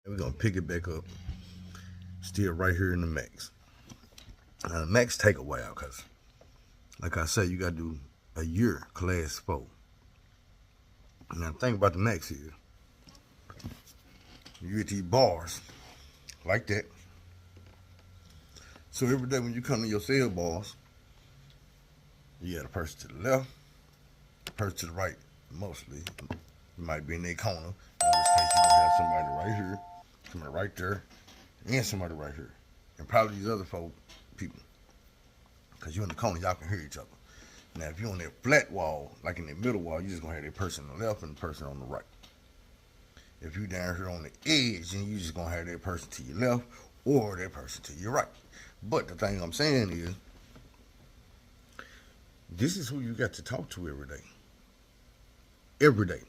We're gonna pick it back up. Still right here in the max. The max take a while because, like I said, you gotta do a year class 4. Now the thing about the max is, you get these bars like that. So every day when you come to your cell bars, you got a person to the left, a person to the right, mostly. You might be in their corner. In this case, you're gonna have somebody right here, somebody right there, and somebody right here. And probably these other people. Because you're in the corner, y'all can hear each other. Now, if you're on that flat wall, like in the middle wall, you're just going to have that person on the left and the person on the right. If you're down here on the edge, then you're just going to have that person to your left or that person to your right. But the thing I'm saying is, this is who you got to talk to every day. Every day.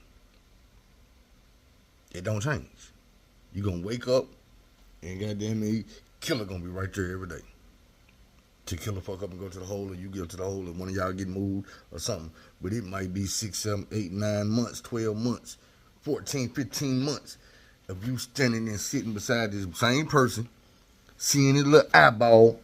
It don't change. You're going to wake up and goddamn me, killer going to be right there every day. To kill the fuck up and go to the hole, or you go to the hole, and one of y'all get moved or something. But it might be 6, 7, 8, 9 months, 12 months, 14, 15 months of you standing and sitting beside this same person, seeing his little eyeball,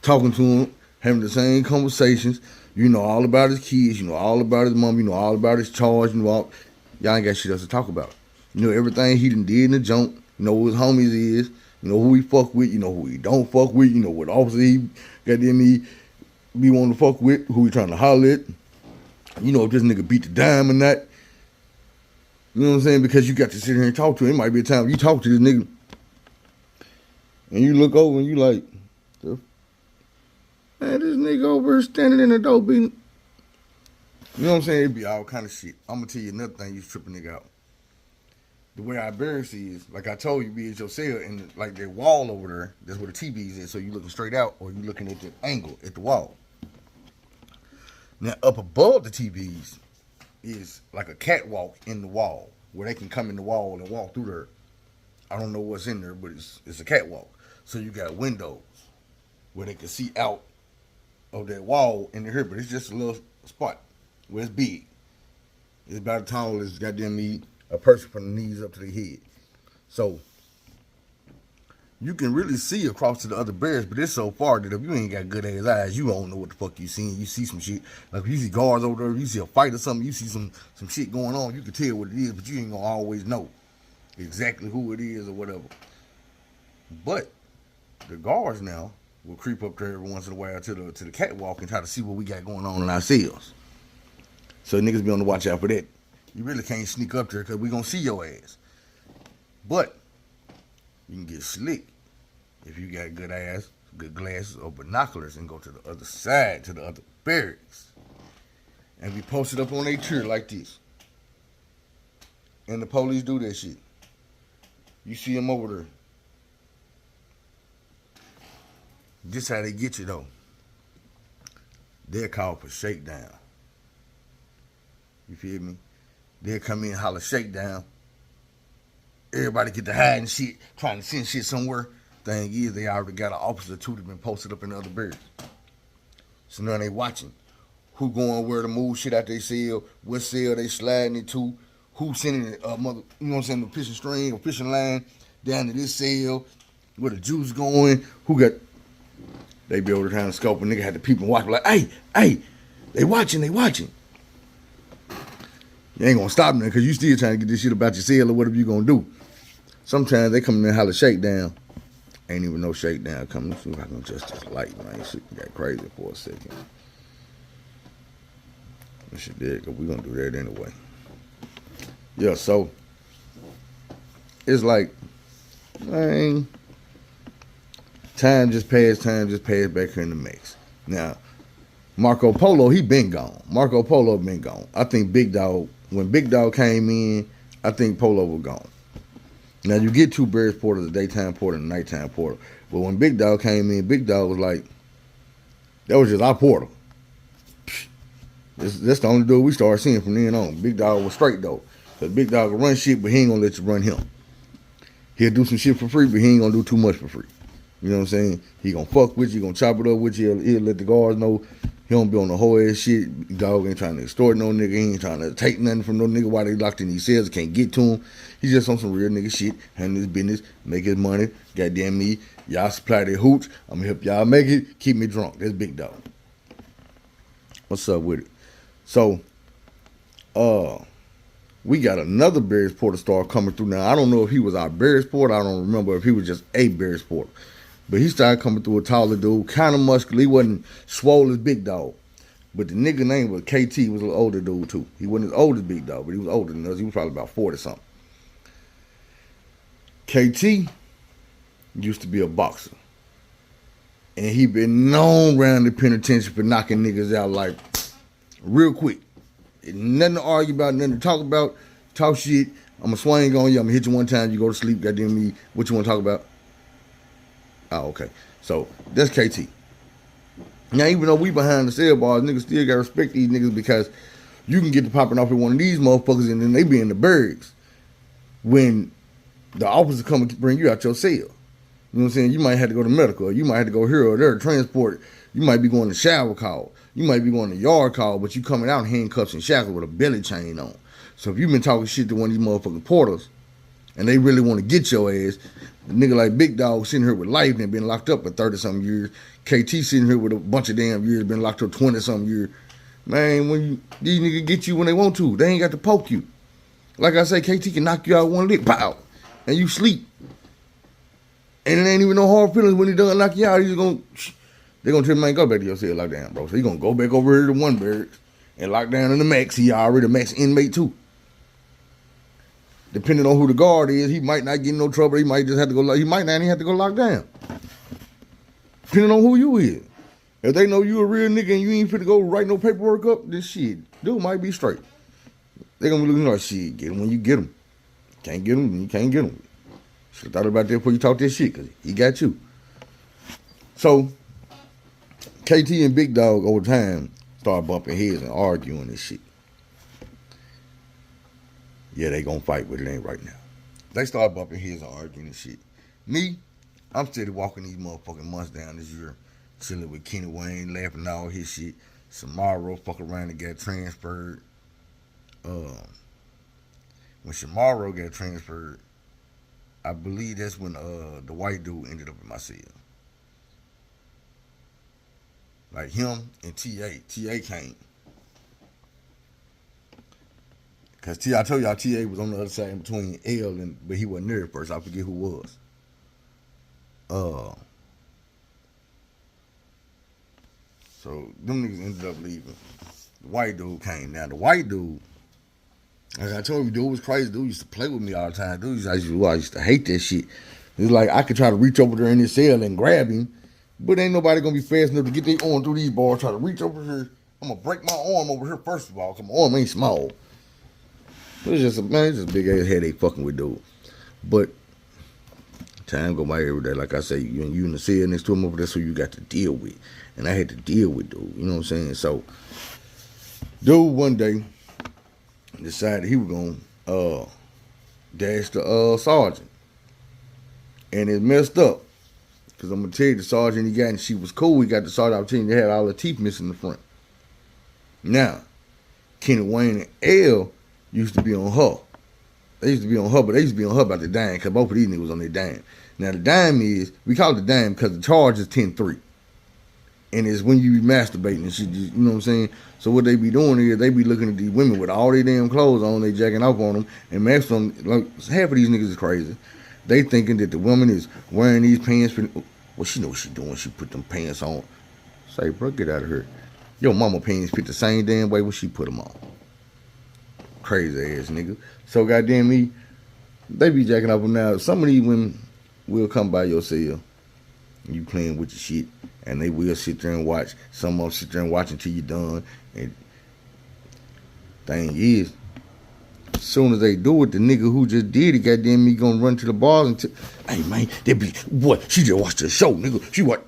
talking to him, having the same conversations. You know all about his kids, you know all about his mom, you know all about his charge, you know all, y'all ain't got shit else to talk about. You know everything he done did in the junk, you know who his homies is. You know who he fuck with, you know who he don't fuck with, you know what officer he got them he be wanting to fuck with, who he trying to holler at. You know if this nigga beat the dime or not. You know what I'm saying? Because you got to sit here and talk to him. It might be a time you talk to this nigga and you look over and you like, man, this nigga over here standing in the door beating. You know what I'm saying? It be all kind of shit. I'm gonna tell you another thing you tripping nigga out. The way I barracks is, like I told you, be at your cell and like that wall over there, that's where the TVs is, so you looking straight out or you looking at the angle at the wall. Now up above the TVs is like a catwalk in the wall where they can come in the wall and walk through there. I don't know what's in there, but it's a catwalk. So you got windows where they can see out of that wall in here, but it's just a little spot where it's big. It's about as tall as goddamn me a person from the knees up to the head. So you can really see across to the other barracks, but it's so far that if you ain't got good ass eyes, you don't know what the fuck you seeing. You see some shit. Like if you see guards over there, you see a fight or something, you see some shit going on, you can tell what it is, but you ain't gonna always know exactly who it is or whatever. But the guards now will creep up there every once in a while to the catwalk and try to see what we got going on in our cells. So niggas be on the watch out for that. You really can't sneak up there because we gonna see your ass. But you can get slick if you got good ass, good glasses or binoculars and go to the other side, to the other barracks. And be posted up on a tier like this. And the police do that shit. You see them over there. This how they get you though. They're called for shakedown. You feel me? They'll come in and holler shakedown. Everybody get to hide and shit, trying to send shit somewhere. Thing is, they already got an officer or two that been posted up in the other barracks. So now they watching who going where to move shit out their cell, what cell they sliding into, who sending mother, you know what I'm saying, the fishing string or fishing line down to this cell, where the juice going, who got. They be over trying to scope and nigga had the people watching like, hey, they watching. You ain't gonna stop them because you still trying to get this shit about your cell or whatever you gonna do. Sometimes they come in and holler shakedown. Ain't even no shakedown coming. See if I can adjust this light, man. Shit got crazy for a second. This shit did, because we gonna do that anyway. Yeah, so it's like, man, time just passed back here in the mix. Now, Marco Polo, he been gone. Marco Polo been gone. I think Big Dog, when Big Dog came in, I think Polo was gone. Now, you get two barracks porters, the daytime porter and the nighttime porter. But when Big Dog came in, Big Dog was like, that was just our porter. That's the only dude we started seeing from then on. Big Dog was straight, though. Because Big Dog will run shit, but he ain't going to let you run him. He'll do some shit for free, but he ain't going to do too much for free. You know what I'm saying? He gonna fuck with you, he gonna chop it up with you, he'll let the guards know he don't be on the whole ass shit. Dog ain't trying to extort no nigga, he ain't trying to take nothing from no nigga while they locked in these cells, can't get to him. He just on some real nigga shit, handle his business, make his money, goddamn me. Y'all supply their hooch, I'm gonna help y'all make it, keep me drunk. That's Big Dog. What's up with it? So, we got another Beresporter star coming through now. I don't know if he was our Beresporter. I don't remember if he was just a Beresporter. But he started coming through a taller dude, kind of muscular. He wasn't swole as Big Dog. But the nigga name was KT. He was a little older dude, too. He wasn't as old as Big Dog, but he was older than us. He was probably about 40-something. KT used to be a boxer. And he been known around the penitentiary for knocking niggas out like real quick. Nothing to argue about, nothing to talk about. Talk shit. I'm going to swing on you. I'm going to hit you one time. You go to sleep. Goddamn me. What you want to talk about? Oh, okay. So, that's KT. Now, even though we behind the cell bars, niggas still got to respect these niggas because you can get to popping off with one of these motherfuckers and then they be in the barracks when the officer come and bring you out your cell. You know what I'm saying? You might have to go to medical. You might have to go here or there, transport. You might be going to shower call. You might be going to yard call, but you coming out in handcuffs and shackles with a belly chain on. So if you've been talking shit to one of these motherfucking porters and they really want to get your ass, the nigga like Big Dog sitting here with life and been locked up for 30-something years. KT sitting here with a bunch of damn years, been locked up 20-something years. Man, when these niggas get you when they want to, they ain't got to poke you. Like I say, KT can knock you out one lick, pow, and you sleep. And it ain't even no hard feelings when he done knock you out. They're gonna tell him, man, go back to your cell lockdown, bro. So he gonna go back over here to one barracks and lock down in the max. He already a max inmate too. Depending on who the guard is, he might not get in no trouble. He might just have to go. He might not even have to go lock down. Depending on who you is. If they know you a real nigga and you ain't finna go write no paperwork up, then shit, dude might be straight. They gonna be looking like shit. Get him when you get him. Can't get him, you can't get him. Should have thought about that before you talk this shit, because he got you. So, KT and Big Dog over time start bumping heads and arguing and shit. Yeah, they gonna fight, but it ain't right now. They start bumping heads and arguing and shit. Me, I'm steady walking these motherfucking months down this year, chilling with Kenny Wayne, laughing at all his shit. Shamaro fuck around and got transferred. When Shamaro got transferred, I believe that's when the white dude ended up in my cell. Like him and TA. TA came. Because I told y'all TA was on the other side in between L and, but he wasn't there at first. I forget who was. So them niggas ended up leaving. The white dude came. Now the white dude, like I told you, dude was crazy. Dude used to play with me all the time. Dude, I used to hate that shit. It's like I could try to reach over there in his cell and grab him, but ain't nobody gonna be fast enough to get their arm through these bars. Try to reach over here. I'm gonna break my arm over here first of all, cause my arm ain't small. It's just a big ass headache fucking with dude. But time go by every day. Like I say, you in the cell next to him over there, so you got to deal with. And I had to deal with dude. You know what I'm saying? So, dude one day decided he was gonna dash the sergeant, and it messed up. Cause I'm gonna tell you, the sergeant he got, and she was cool. He got the sergeant opportunity. They had all the teeth missing in the front. Now, Kenny Wayne and L used to be on her. They used to be on her, but they used to be on her about the dime, because both of these niggas was on their dime. Now, the dime is, we call it the dime because the charge is 10-3. And it's when you be masturbating and shit, you know what I'm saying? So what they be doing is, they be looking at these women with all their damn clothes on, they jacking off on them, and most of them, like, half of these niggas is crazy. They thinking that the woman is wearing these pants for, well, she know what she doing. She put them pants on. Say, bro, get out of here. Your mama pants fit the same damn way when she put them on. Crazy ass nigga. So goddamn me, they be jacking up them now. Some of these women will come by your cell and you playing with your shit, and they will sit there and watch. Some of them sit there and watch until you done. And thing is, as soon as they do it, the nigga who just did it, goddamn me, gonna run to the bars and hey man, they be what? She just watched the show, nigga. She what?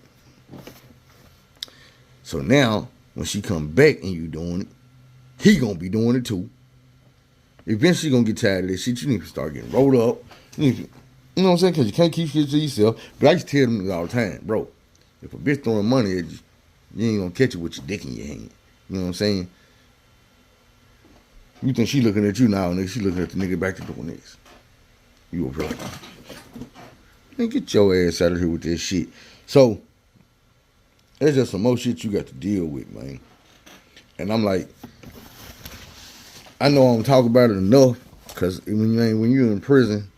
So now when she come back and you doing it, he gonna be doing it too. Eventually, you're going to get tired of this shit. You need to start getting rolled up. You You know what I'm saying? Because you can't keep shit to yourself. But I used to tell them all the time, bro, if a bitch throwing money at you, you ain't gonna catch it with your dick in your hand. You know what I'm saying? You think she looking at you now, nigga, she looking at the nigga back to doing this. You over like, man, get your ass out of here with this shit. So, there's just some more shit you got to deal with, man. And I'm like, I know I don't talk about it enough, because when you're in prison,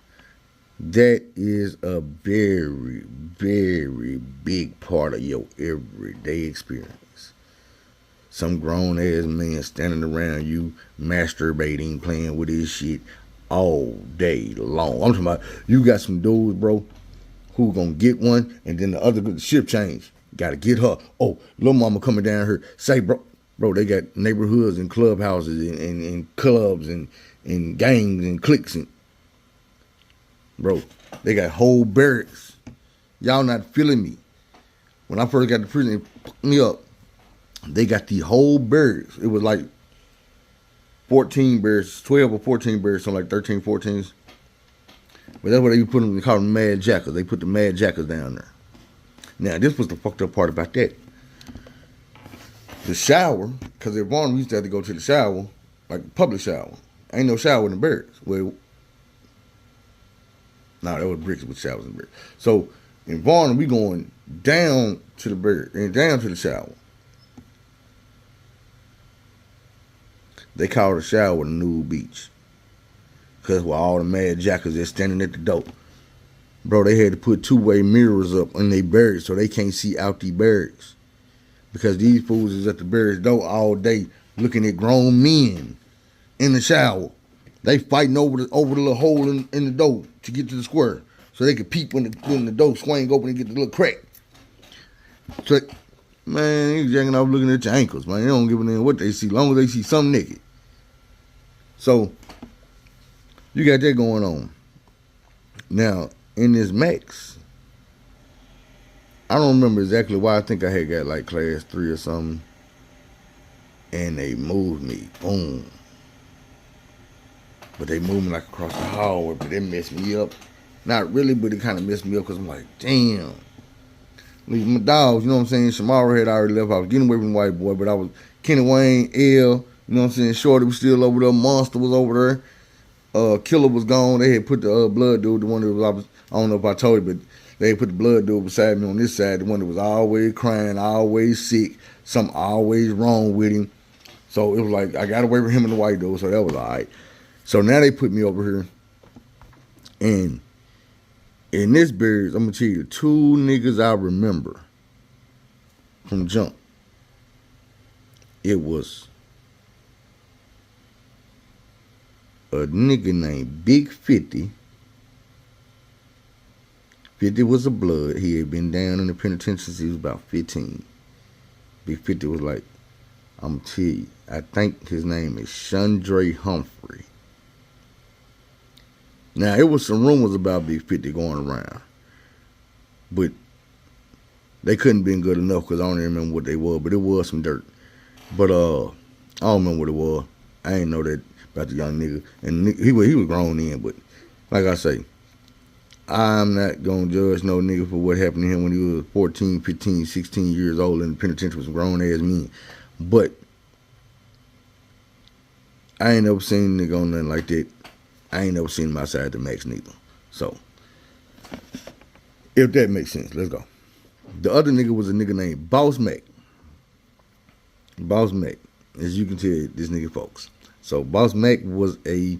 that is a very, very big part of your everyday experience. Some grown ass man standing around you, masturbating, playing with his shit all day long. I'm talking about you got some dudes, bro, who gonna get one, and then the other shift change. Gotta get her. Oh, little mama coming down here. Say, bro, they got neighborhoods and clubhouses and clubs and gangs and cliques and bro, they got whole barracks. Y'all not feeling me. When I first got to prison, they put me up. They got the whole barracks. It was like 14 barracks, 12 or 14 barracks, something like 13, 14s. But that's what they put them, they call them Mad Jackers. They put the Mad Jackers down there. Now, this was the fucked up part about that. The shower, because at Varnum, we used to have to go to the shower, like a public shower. Ain't no shower in the barracks. Well, that was bricks with showers in the barracks. So, in Varnum, we going down to the barracks and down to the shower. They call the shower the nude beach. Because while all the Mad Jackers are standing at the door. Bro, they had to put two-way mirrors up in their barracks so they can't see out the barracks. Because these fools is at the barracks door all day looking at grown men in the shower. They fighting over the little hole in the door to get to the square. So they could peep when the door swing open and get the little crack. So, man, you jacking off looking at your ankles, man. They don't give a damn what they see, as long as they see something naked. So, you got that going on. Now, in this Max, I don't remember exactly why. I think I had got like class 3 or something. And they moved me. Boom. But they moved me like across the hallway, but they messed me up. Not really, but it kind of messed me up because I'm like, damn. Leaving my dogs, you know what I'm saying? Shamara had already left. I was getting away from the white boy, but I was Kenny Wayne, L, you know what I'm saying? Shorty was still over there. Monster was over there. Killer was gone. They had put the blood dude, the one that was, I don't know if I told you, but they had put the blood dude beside me on this side, the one that was always crying, always sick, something always wrong with him. So it was like, I got away from him and the white dude, so that was all right. So now they put me over here, and in this barracks, I'm going to tell you, 2 niggas I remember from jump. It was a nigga named Big 50. 50 was a blood. He had been down in the penitentiary since he was about 15. Big 50 was like, I'm going to tell you, I think his name is Chandre Humphrey. Now, it was some rumors about Big 50 going around, but they couldn't been good enough because I don't even remember what they were, but it was some dirt. But I don't remember what it was. I ain't know that about the young nigga. And he was grown then, but like I say, I'm not going to judge no nigga for what happened to him when he was 14, 15, 16 years old in the penitentiary with some grown-ass men. But I ain't never seen a nigga on nothing like that. I ain't never seen him outside the Max neither. So, if that makes sense, let's go. The other nigga was a nigga named Boss Mac. Boss Mac, as you can tell, this nigga folks. So Boss Mac was a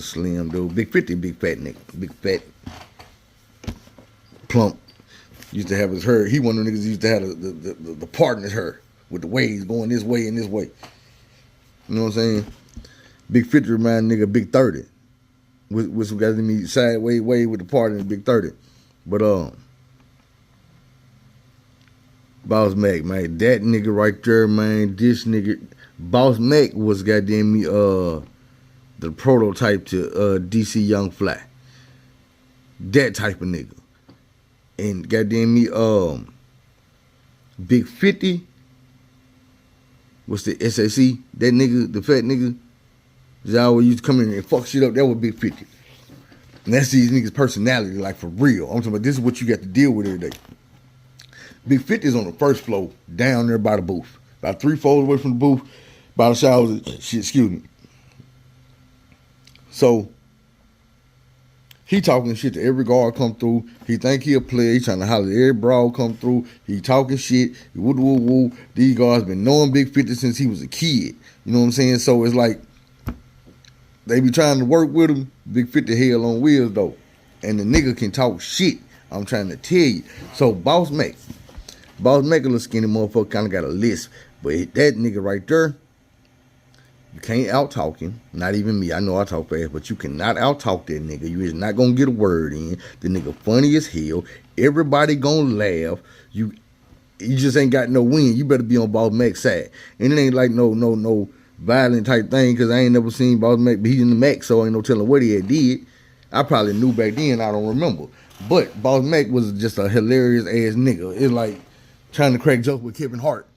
slim dude, Big 50, big fat nigga, big fat, plump. Used to have his hair. He one of the niggas used to have the part in his hair with the waves going this way and this way. You know what I'm saying? Big 50 remind nigga Big 30. With some guys in me sideways way with the part in the Big 30. But Boss Mac, man, that nigga right there, man, this nigga Boss Mac was goddamn me the prototype to DC Young Fly. That type of nigga. And goddamn me Big 50 was the SAC, that nigga, the fat nigga, that always used to come in and fuck shit up. That was Big 50. And that's these niggas' personality, like for real. I'm talking about this is what you got to deal with every day. Big 50 is on the first floor, down there by the booth. About 3 floors away from the booth, by the showers. Shit, excuse me. So, he talking shit to every guard come through. He think he a player. He trying to holler at every broad come through. He talking shit. He woo woo woo. These guards been knowing Big 50 since he was a kid. You know what I'm saying? So it's like they be trying to work with him. Big 50 hell on wheels though. And the nigga can talk shit. I'm trying to tell you. So Boss Mac a little skinny motherfucker, kind of got a lisp. But that nigga right there, you can't out-talk him. Not even me. I know I talk fast, but you cannot out-talk that nigga. You is not going to get a word in. The nigga funny as hell. Everybody going to laugh. You just ain't got no win. You better be on Boss Mac's side. And it ain't like no violent type thing, because I ain't never seen Boss Mac, but he's in the Mac, so ain't no telling what he had did. I probably knew back then. I don't remember. But Boss Mac was just a hilarious ass nigga. It's like trying to crack jokes with Kevin Hart.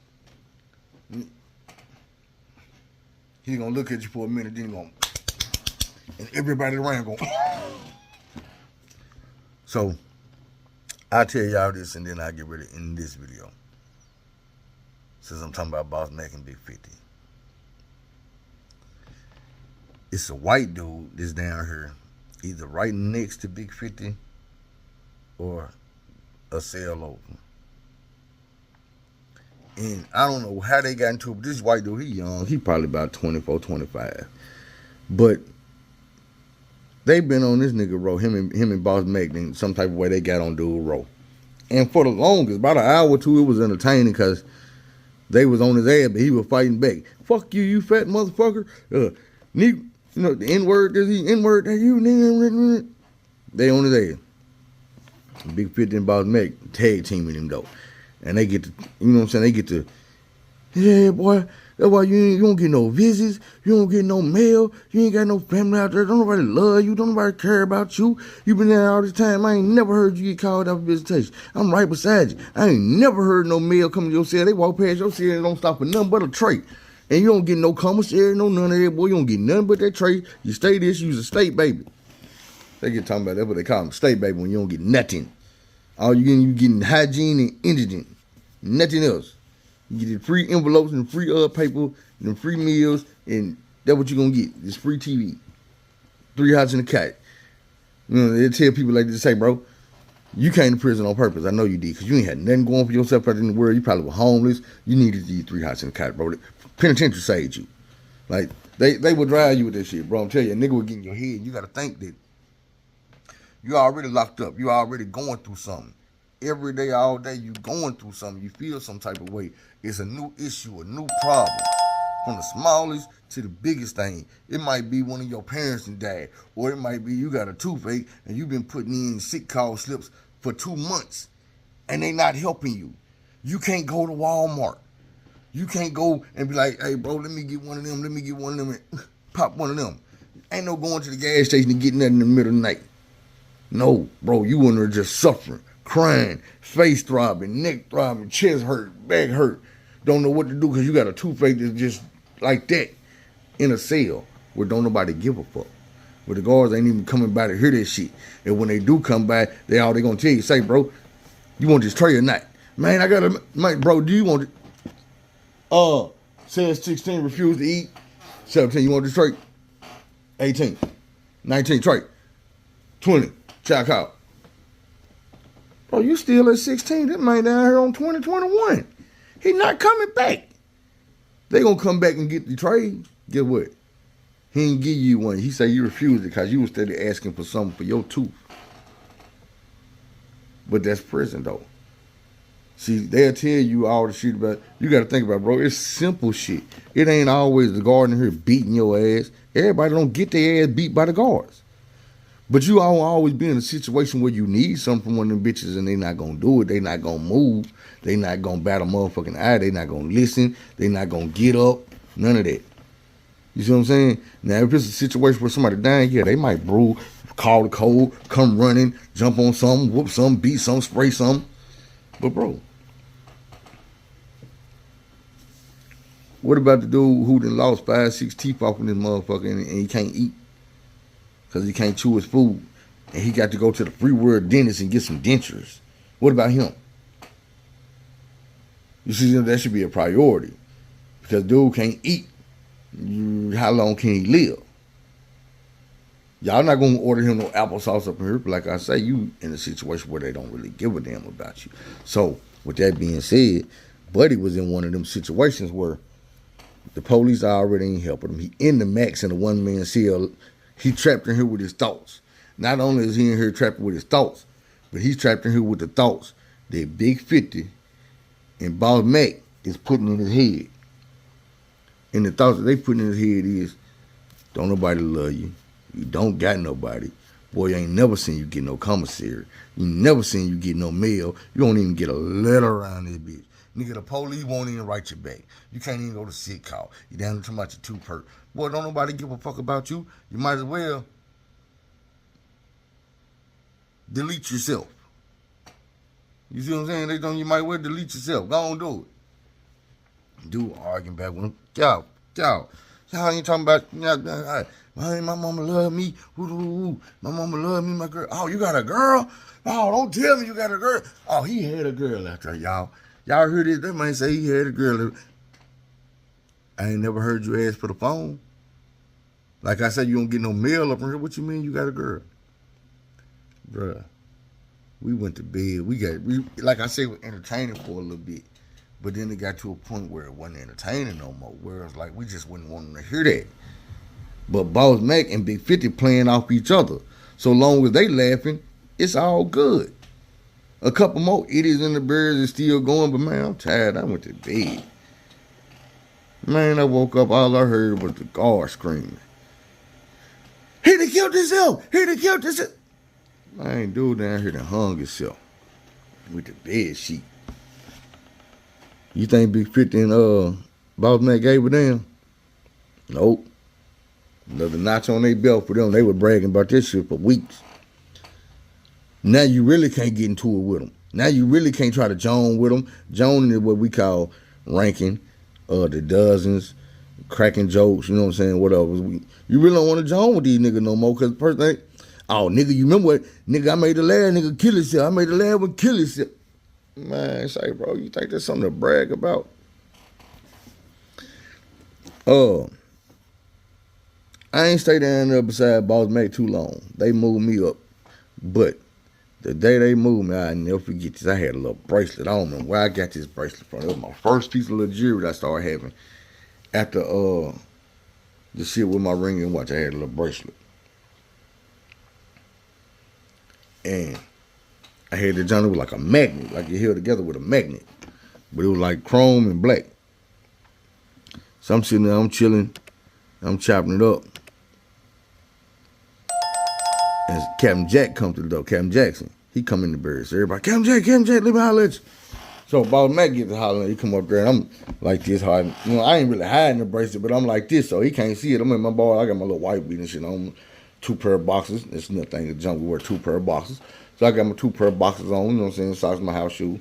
He's going to look at you for a minute, then going, and everybody around going. So, I'll tell y'all this, and then I'll get ready to end this video. Since I'm talking about Boss Mac and Big 50. It's a white dude that's down here, either right next to Big 50 or a cell over. And I don't know how they got into it, but this white dude, he young. He probably about 24, 25. But they been on this nigga row, him and Boss Mac, in some type of way they got on dude row. And for the longest, about an hour or two, it was entertaining because they was on his ass, but he was fighting back. Fuck you, you fat motherfucker. You know, the N-word, there's the N-word, that you nigga. They on his ass. Big 50 and Boss Mac tag teaming him though. And they get to, you know what I'm saying, they get to, yeah, boy, that's why you don't get no visits, you don't get no mail, you ain't got no family out there, don't nobody love you, don't nobody care about you. You been there all this time, I ain't never heard you get called out for visitation. I'm right beside you. I ain't never heard no mail come to your cell. They walk past your cell and don't stop for nothing but a tray. And you don't get no commissary, no none of that, boy. You don't get nothing but that tray. You stay this, you's a state baby. They get talking about that, what they call them, state baby, when you don't get nothing. All you getting hygiene and indigent. Nothing else. You get the free envelopes and free paper and free meals, and that's what you're going to get. It's free TV. 3 hots and a cat. You know, they tell people like this, say, bro, you came to prison on purpose. I know you did, because you ain't had nothing going for yourself out in the world. You probably were homeless. You needed these 3 hots and a cat, bro. Penitentiary saved you. Like, they would drive you with that shit, bro. I'm telling you, a nigga would get in your head. You got to think that you already locked up. You already going through something. Every day, all day, you going through something. You feel some type of way. It's a new issue, a new problem. From the smallest to the biggest thing. It might be one of your parents that died. Or it might be you got a toothache and you've been putting in sick call slips for 2 months. And they not helping you. You can't go to Walmart. You can't go and be like, hey, bro, let me get one of them. Let me get one of them and pop one of them. Ain't no going to the gas station and getting that in the middle of the night. No, bro, you in there just suffering. Crying, face throbbing, neck throbbing, chest hurt, back hurt. Don't know what to do because you got a toothache that's just like that in a cell where don't nobody give a fuck. Where the guards ain't even coming by to hear that shit. And when they do come by, they gonna tell you, say, bro, you want this tray or not? Man, I got a, bro, do you want it? Says 16, refuse to eat. 17, you want this tray? 18, 19, tray. 20, check out. Bro, you still at 16. That man down here on 2021. He not coming back. They gonna come back and get the trade. Guess what? He ain't give you one. He say you refused it because you was steady asking for something for your tooth. But that's prison though. See, they'll tell you all the shit about, you gotta think about, bro, it's simple shit. It ain't always the guard in here beating your ass. Everybody don't get their ass beat by the guards. But you all always be in a situation where you need something from one of them bitches and they not gonna do it. They not gonna move. They not gonna bat a motherfucking eye. They not gonna listen. They not gonna get up. None of that. You see what I'm saying? Now, if it's a situation where somebody dying, yeah, they might brew, call the code, come running, jump on something, whoop something, beat something, spray something. But, bro, what about the dude who done lost 5, 6 teeth off in this motherfucker and he can't eat? Because he can't chew his food. and he got to go to the free world dentist and get some dentures. What about him? You see, that should be a priority because dude can't eat. How long can he live? Y'all not gonna order him no applesauce up here, but like I say, you in a situation where they don't really give a damn about you. So, with that being said, Buddy was in one of them situations where the police already ain't helping him. He in the max in a one-man cell. He trapped in here with his thoughts. Not only is he in here trapped with his thoughts, but he's trapped in here with the thoughts that Big 50 and Boss Mac is putting in his head. And the thoughts that they putting in his head is, don't nobody love you. You don't got nobody. Boy, I ain't never seen you get no commissary. You never seen you get no mail. You don't even get a letter around this bitch. Nigga, the police won't even write you back. You can't even go to sick call. You down to about your 2-perk. Boy, don't nobody give a fuck about you. You might as well delete yourself. You see what I'm saying? You might as well delete yourself. Go on, do it. Dude arguing back with him. Y'all ain't talking about, my mama love me. Ooh, my mama love me, my girl. Oh, you got a girl? Oh, don't tell me you got a girl. Oh, he had a girl after y'all. Y'all heard this? That man say he had a girl. I ain't never heard you ask for the phone. Like I said, you don't get no mail up in here. What you mean you got a girl? Bruh, we went to bed. We like I said, we were entertaining for a little bit. But then it got to a point where it wasn't entertaining no more. Where it was like, we just wouldn't want them to hear that. But Boss Mac and Big 50 playing off each other. So long as they laughing, it's all good. A couple more idiots in the birds is still going, but man, I'm tired. I went to bed. Man, I woke up, all I heard was the guard screaming. He done killed himself! He done killed himself! I ain't dude down here that hung himself with the bed sheet. You think Big 50 and Boss Mac gave a damn? Nope. Another notch on their belt for them. They were bragging about this shit for weeks. Now you really can't get into it with them. Now you really can't try to joan with them. Joan is what we call ranking, the dozens, cracking jokes, you know what I'm saying, whatever. You really don't want to join with these niggas no more because the first thing, oh, nigga, you remember what, nigga, I made the last nigga kill himself. I made the last one kill himself. Man, say, bro, you think that's something to brag about? I ain't stay down there beside Boss Mac too long. They moved me up. But the day they moved me, I'll never forget this. I had a little bracelet. I don't know where I got this bracelet from. It was my first piece of little jewelry I started having. After the shit with my ring and watch, I had a little bracelet. And I had the joint, it was like a magnet, like you held together with a magnet. But it was like chrome and black. So I'm sitting there, I'm chilling, I'm chopping it up. And Captain Jack come to the door, Captain Jackson. He come in the birds. So everybody, Captain Jack, let me holler at you. So Boss Mac gets to hollering, he come up there and I'm like this hard. You know, I ain't really hiding the bracelet, but I'm like this, so he can't see it. I'm in my ball, I got my little white beat and shit on, 2 pair of boxes. It's nothing to jump, we wear 2 pair of boxes. So I got my 2 pair of boxes on, you know what I'm saying, socks, my house shoe,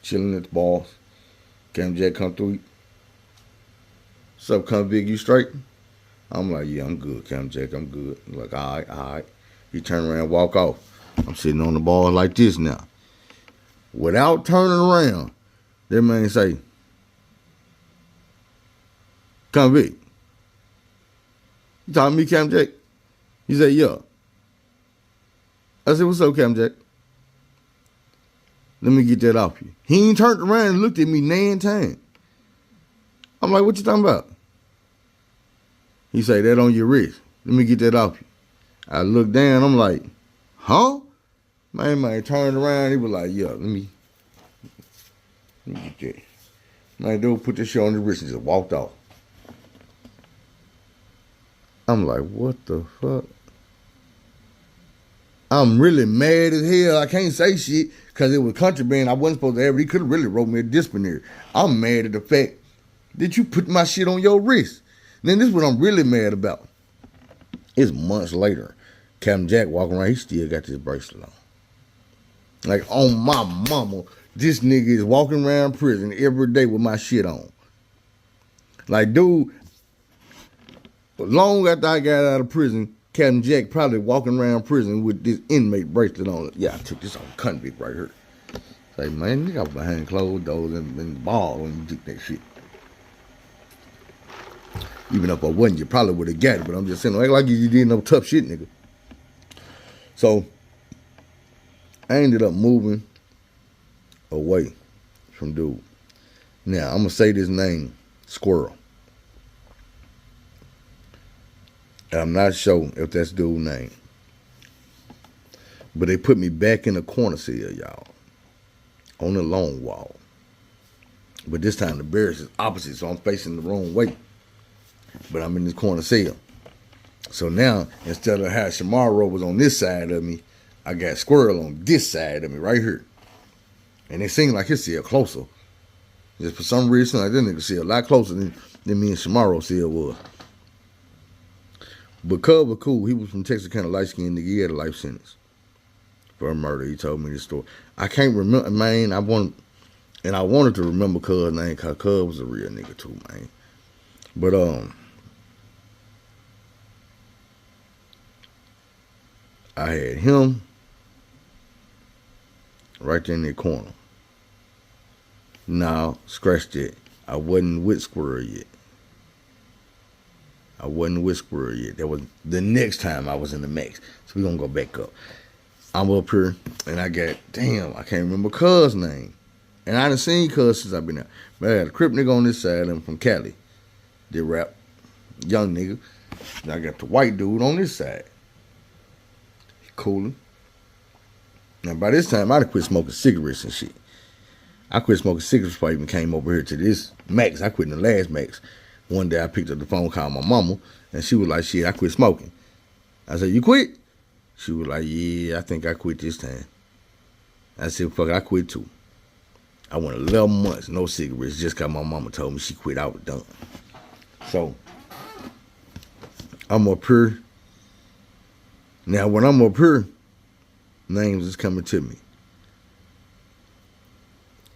chilling at the balls. Captain Jack come through. What's up, come Big, you straight? I'm like, yeah, I'm good, Captain Jack, I'm good. I'm like, all right. He turn around and walk off. I'm sitting on the ball like this now. Without turning around, that man say, come Big. You talking to me, Captain Jack? He said, yeah. I said, what's up, Captain Jack? Let me get that off you. He ain't turned around and looked at me 9 times. I'm like, what you talking about? He say, that on your wrist. Let me get that off you. I looked down, I'm like, huh? Man turned around, he was like, yeah, let me get that. Man, dude put this shit on the wrist and just walked off. I'm like, what the fuck? I'm really mad as hell. I can't say shit because it was contraband. I wasn't supposed to have it. He could have really wrote me a disciplinary. I'm mad at the fact that you put my shit on your wrist. Then this is what I'm really mad about. It's months later. Captain Jack walking around, he still got this bracelet on. Like, on my mama, this nigga is walking around prison every day with my shit on. Like, dude, long after I got out of prison, Captain Jack probably walking around prison with this inmate bracelet on. Yeah, I took this on convict right here. Say, man, nigga, I was behind closed doors and the ball when you took that shit. Even if I wasn't, you probably would have got it. But I'm just saying, act like you did no tough shit, nigga. So I ended up moving away from dude. Now I'm gonna say this name, Squirrel. And I'm not sure if that's dude's name. But they put me back in the corner cell, y'all. On the long wall. But this time the barracks is opposite, so I'm facing the wrong way. But I'm in this corner cell. So now, instead of how Shamaro was on this side of me, I got Squirrel on this side of me, right here. And it seemed like his cell closer. Just for some reason, like this nigga cell a lot closer than me and Shamaro cell was. But Cub was cool. He was from Texas, kind of light-skinned nigga. He had a life sentence for a murder. He told me this story. I can't remember, man. I wanted to remember Cub's name because Cub was a real nigga too, man. But I had him right there in that corner. Now, scratch that. I wasn't with Squirrel yet. That was the next time I was in the max. So we're going to go back up. I'm up here, and I got, damn, I can't remember Cuz's name. And I done seen Cuz since I've been out. But I got a Crip nigga on this side, I'm from Cali. Did rap. Young nigga. And I got the white dude on this side. He coolin'. Now, by this time, I'd have quit smoking cigarettes and shit. I quit smoking cigarettes before I even came over here to this max. I quit in the last max. One day I picked up the phone, called my mama, and she was like, shit, I quit smoking. I said, you quit? She was like, yeah, I think I quit this time. I said, fuck it, I quit too. I went 11 months, no cigarettes, just because my mama told me she quit, I was done. So, I'm up here. Now, when I'm up here, names is coming to me.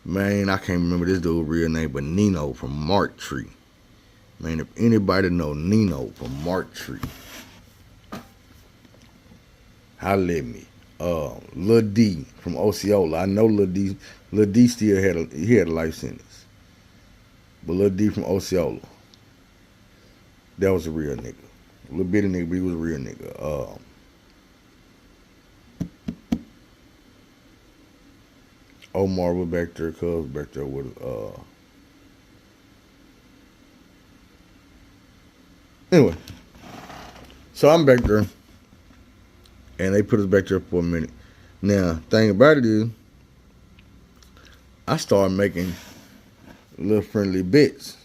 Man, I can't remember this dude's real name, but Nino from Mark Tree. Man, if anybody know Nino from Mark Tree, holla at me. Lil D from Osceola. I know Lil D. Lil D still had a life sentence. But Lil D from Osceola, that was a real nigga. A little bitty nigga, but he was a real nigga. Omar was back there, Cuz was back there with Anyway, so I'm back there, and they put us back there for a minute. Now, thing about it is, I started making little friendly bets,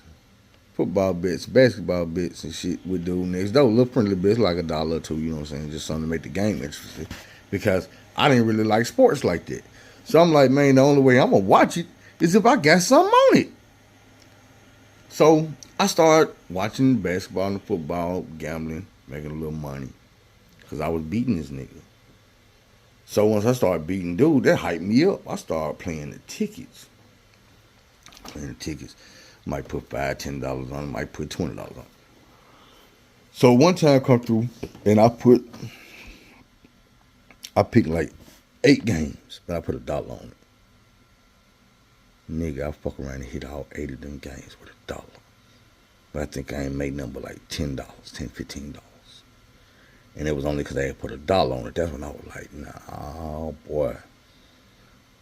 football bets, basketball bets, and shit with dude next door. Little friendly bets, like $1 or $2, you know what I'm saying? Just something to make the game interesting, because I didn't really like sports like that. So I'm like, man, the only way I'm gonna watch it is if I got something on it. So I started watching basketball and football, gambling, making a little money, because I was beating this nigga. So once I started beating dude, that hyped me up. I started playing the tickets. Might put $5, $10 on it, might put $20 on it. So one time I come through, and I picked like 8 games, but I put $1 on it. Nigga, I fuck around and hit all 8 of them games with $1. But I think I ain't made nothing but like $10, $10, $15. And it was only because I had put $1 on it. That's when I was like, nah, boy.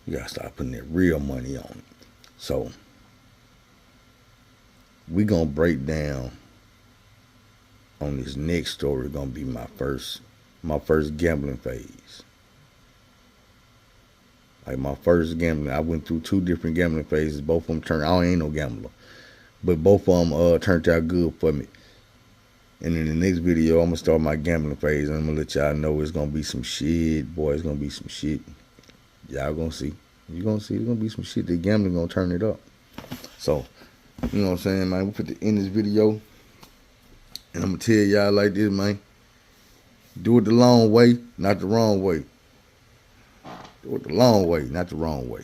You gotta start putting that real money on it. So, we gonna break down on this next story. Gonna be my first gambling phase. Like my first gambling, I went through 2 different gambling phases. Both of them turned, I ain't no gambler, but both of them turned out good for me. And in the next video, I'm gonna start my gambling phase, and I'm gonna let y'all know it's gonna be some shit. Boy, it's gonna be some shit. Y'all gonna see. You gonna see. It's gonna be some shit. The gambling gonna turn it up. So, you know what I'm saying, man? We put the end of this video, and I'm gonna tell y'all like this, man. Do it the long way, not the wrong way. Do it the long way, not the wrong way.